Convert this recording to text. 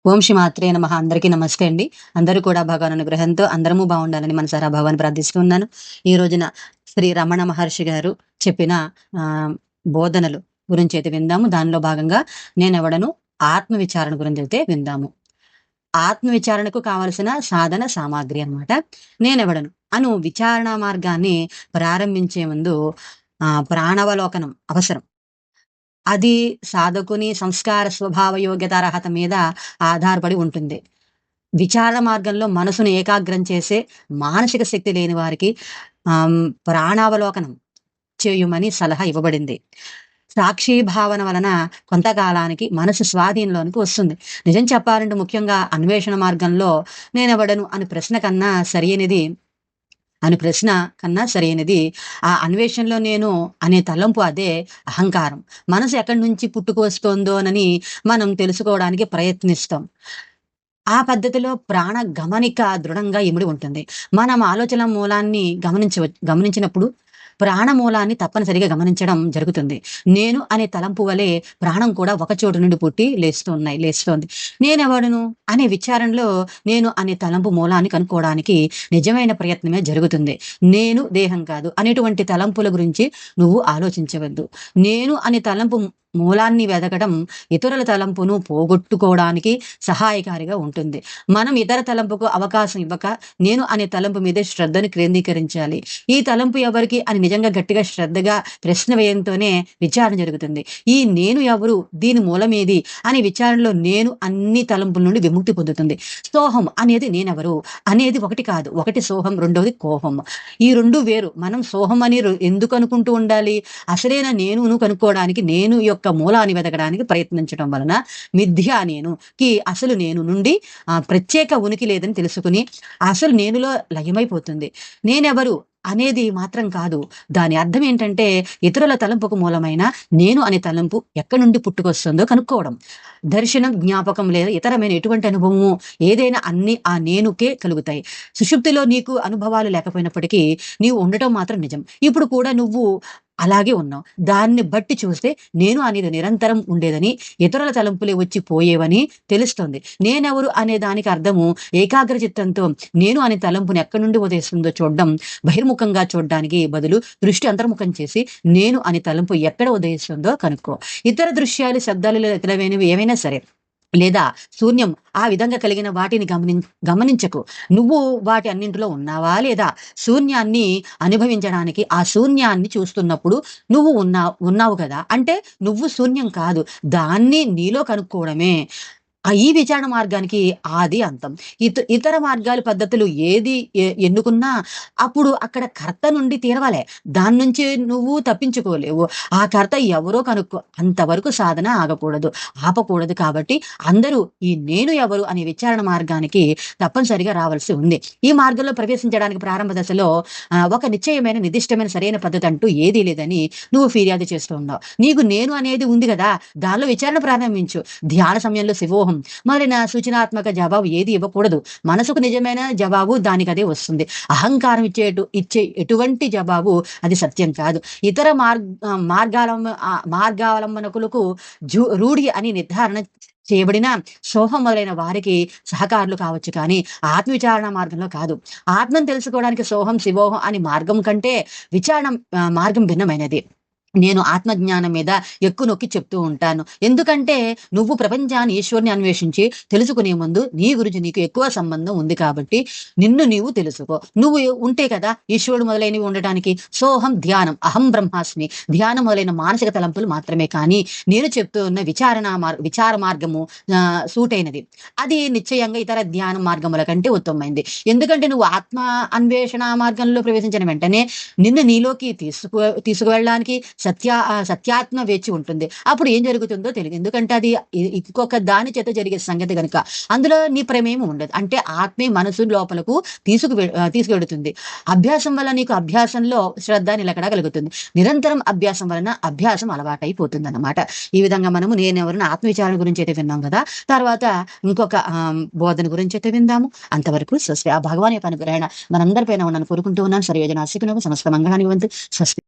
ఓం శ్రీ మాత్రే నమః. అందరికీ నమస్తే అండి. అందరూ కూడా భగవాన్ అనుగ్రహంతో అందరము బాగుండాలని మనసారా భగవాన్ని ప్రార్థిస్తున్నాను. ఈ రోజున శ్రీ రమణ మహర్షి గారు చెప్పిన బోధనలు గురించైతే విందాము. దానిలో భాగంగా నేనెవడను ఆత్మ విచారణ గురించైతే విందాము. ఆత్మ విచారణకు కావలసిన సాధన సామాగ్రి అన్నమాట. నేనెవడను విచారణ మార్గాన్ని ప్రారంభించే ముందు ప్రాణావలోకనం అవసరం. అది సాధకుని సంస్కార, స్వభావ, యోగ్యత, అర్హత మీద ఆధారపడి ఉంటుంది. విచారణ మార్గంలో మనసును ఏకాగ్రం చేసే మానసిక శక్తి లేని వారికి ప్రాణావలోకనం చేయుమని సలహా ఇవ్వబడింది. సాక్షి భావన వలన కొంతకాలానికి మనసు స్వాధీనంలోనికి వస్తుంది. నిజం చెప్పాలంటే ముఖ్యంగా అన్వేషణ మార్గంలో నేనెవడను అని ప్రశ్న కన్నా సరియైనది ఆ అన్వేషణలో నేను అనే తలంపు అదే అహంకారం. మనసు ఎక్కడి నుంచి పుట్టుకొస్తోందోనని మనం తెలుసుకోవడానికి ప్రయత్నిస్తాం. ఆ పద్ధతిలో ప్రాణ గమనిక దృఢంగా ఇమిడి ఉంటుంది. మనం ఆలోచన మూలాన్ని గమనించినప్పుడు ప్రాణమూలాన్ని తప్పనిసరిగా గమనించడం జరుగుతుంది. నేను అనే తలంపు వలె ప్రాణం కూడా ఒక చోటు నుండి పుట్టి లేస్తోంది. నేనెవడను అనే విచారణలో నేను అనే తలంపు మూలాన్ని కనుక్కోవడానికి నిజమైన ప్రయత్నమే జరుగుతుంది. నేను దేహం కాదు అనేటువంటి తలంపుల గురించి నువ్వు ఆలోచించవద్దు. నేను అనే తలంపు మూలాన్ని వెదకడం ఇతరుల తలంపును పోగొట్టుకోవడానికి సహాయకారిగా ఉంటుంది. మనం ఇతర తలంపుకు అవకాశం ఇవ్వక నేను అనే తలంపు మీదే శ్రద్ధను కేంద్రీకరించాలి. ఈ తలంపు ఎవరికి అని నిజంగా గట్టిగా శ్రద్ధగా ప్రశ్న వేయంతోనే విచారణ జరుగుతుంది. ఈ నేను ఎవరు, దీని మూలమేది అనే విచారణలో నేను అన్ని తలంపుల నుండి విముక్తి పొందుతుంది. సోహం అనేది నేనెవరు అనేది ఒకటి కాదు. ఒకటి సోహం, రెండవది కోహం. ఈ రెండు వేరు. మనం సోహం అని ఎందుకు అనుకుంటూ ఉండాలి? అసలైన నేనును కనుక్కోవడానికి నేను యొక్క మూలాన్ని వెతకడానికి ప్రయత్నించడం వలన మిథ్యా నేనుకి అసలు నేను నుండి ప్రత్యేక ఉనికి లేదని తెలుసుకుని అసలు నేనులో లయమైపోతుంది. నేనెవరు అనేది మాత్రం కాదు. దాని అర్థం ఏంటంటే ఇతరుల తలంపుకు మూలమైన నేను అనే తలంపు ఎక్కడి నుండి పుట్టుకొస్తుందో కనుక్కోవడం. దర్శనం, జ్ఞాపకం లేదా ఇతరమైన ఎటువంటి అనుభవము ఏదైనా అన్ని ఆ నేనుకే కలుగుతాయి. సుషుప్తిలో నీకు అనుభవాలు లేకపోయినప్పటికీ నీవు ఉండటం మాత్రం నిజం. ఇప్పుడు కూడా నువ్వు అలాగే ఉన్నావు. దాన్ని బట్టి చూస్తే నేను అనేది నిరంతరం ఉండేదని, ఇతరుల తలంపులే వచ్చి పోయేవని తెలుస్తుంది. నేనెవరు అనే దానికి అర్థము ఏకాగ్ర చిత్తంతో నేను అనే తలంపుని ఎక్కడి నుండి ఉదయిస్తుందో చూడడం, బహిర్ముఖంగా చూడడానికి బదులు దృష్టి అంతర్ముఖం చేసి నేను అనే తలంపు ఎక్కడ ఉదయిస్తుందో కనుక్కో. ఇతర దృశ్యాలు, శబ్దాలు ఇతరమైనవి ఏవైనా సరే లేదా శూన్యం ఆ విధంగా కలిగిన వాటిని గమనించకు. నువ్వు వాటి అన్నింటిలో ఉన్నావా లేదా? శూన్యాన్ని అనుభవించడానికి ఆ శూన్యాన్ని చూస్తున్నప్పుడు నువ్వు ఉన్నావు కదా అంటే నువ్వు శూన్యం కాదు. దాన్ని నీలో కనుక్కోవడమే ఈ విచారణ మార్గానికి ఆది అంతం. ఇతర మార్గాలు, పద్ధతులు ఏది ఎన్నుకున్నా అప్పుడు అక్కడ కర్త నుండి తీరవాలే. దాని నుంచి నువ్వు తప్పించుకోలేవు. ఆ కర్త ఎవరో కనుక్కో. అంతవరకు సాధన ఆపకూడదు. కాబట్టి అందరూ ఈ నేను ఎవరు అనే విచారణ మార్గానికి తప్పనిసరిగా రావాల్సి ఉంది. ఈ మార్గంలో ప్రవేశించడానికి ప్రారంభ దశలో ఒక నిశ్చయమైన, నిర్దిష్టమైన, సరైన పద్ధతి అంటూ ఏదీ లేదని నువ్వు ఫిర్యాదు చేస్తూ ఉన్నావు. నీకు నేను అనేది ఉంది కదా, దానిలో విచారణ ప్రారంభించు. ధ్యాన సమయంలో శివోహం మొదలైన సూచనాత్మక జవాబు ఏది ఇవ్వకూడదు. మనసుకు నిజమైన జవాబు దానికదే వస్తుంది. అహంకారం ఇచ్చే ఎటువంటి జవాబు అది సత్యం కాదు. ఇతర మార్గావలంబనకులకు రూఢి అని నిర్ధారణ చేయబడిన సోహం మొదలైన వారికి సహకారులు కావచ్చు, కానీ ఆత్మవిచారణ మార్గంలో కాదు. ఆత్మను తెలుసుకోవడానికి సోహం, శివోహం అని మార్గం కంటే విచారణ మార్గం భిన్నమైనది. నేను ఆత్మజ్ఞానం మీద ఎక్కువ నొక్కి చెప్తూ ఉంటాను. ఎందుకంటే నువ్వు ప్రపంచాన్ని, ఈశ్వరుని అన్వేషించి తెలుసుకునే ముందు నీ గురించి నీకు ఎక్కువ సంబంధం ఉంది కాబట్టి నిన్ను నీవు తెలుసుకో. నువ్వు ఉంటే కదా ఈశ్వరుడు మొదలైనవి ఉండటానికి. సోహం ధ్యానం, అహం బ్రహ్మాస్మి ధ్యానం మొదలైన మానసిక తలంపులు మాత్రమే. కానీ నేను చెప్తూ ఉన్న విచార మార్గము సూటైనది. అది నిశ్చయంగా ఇతర ధ్యాన మార్గముల కంటే ఉత్తమమైంది. ఎందుకంటే నువ్వు ఆత్మ అన్వేషణ మార్గంలో ప్రవేశించిన వెంటనే నిన్ను నీలోకి తీసుకువెళ్ళడానికి సత్యాత్మ వేచి ఉంటుంది. అప్పుడు ఏం జరుగుతుందో తెలియదు. ఎందుకంటే అది ఇంకొక దాని చేత జరిగే సంగతి కనుక అందులో నీ ప్రమేయం ఉండదు. అంటే ఆత్మే మనసు లోపలకు తీసుకువెడుతుంది. అభ్యాసం వల్ల నీకు అభ్యాసంలో శ్రద్ధ నిలకడ కలుగుతుంది. నిరంతరం అభ్యాసం వలన అభ్యాసం అలవాటైపోతుంది అన్నమాట. ఈ విధంగా మనము నేనెవరిని ఆత్మవిచారణ గురించి అయితే విన్నాం కదా, తర్వాత ఇంకొక బోధన గురించి అయితే విందాము. అంతవరకు స్వస్తి. ఆ భగవాన్ యొక్క అనుగ్రహణ మనందరిపైన ఉన్నాను కోరుకుంటూ ఉన్నాను. సర్వజన ఆశికునకు సమస్త మంగళాన్ని వంతు. స్వస్తి.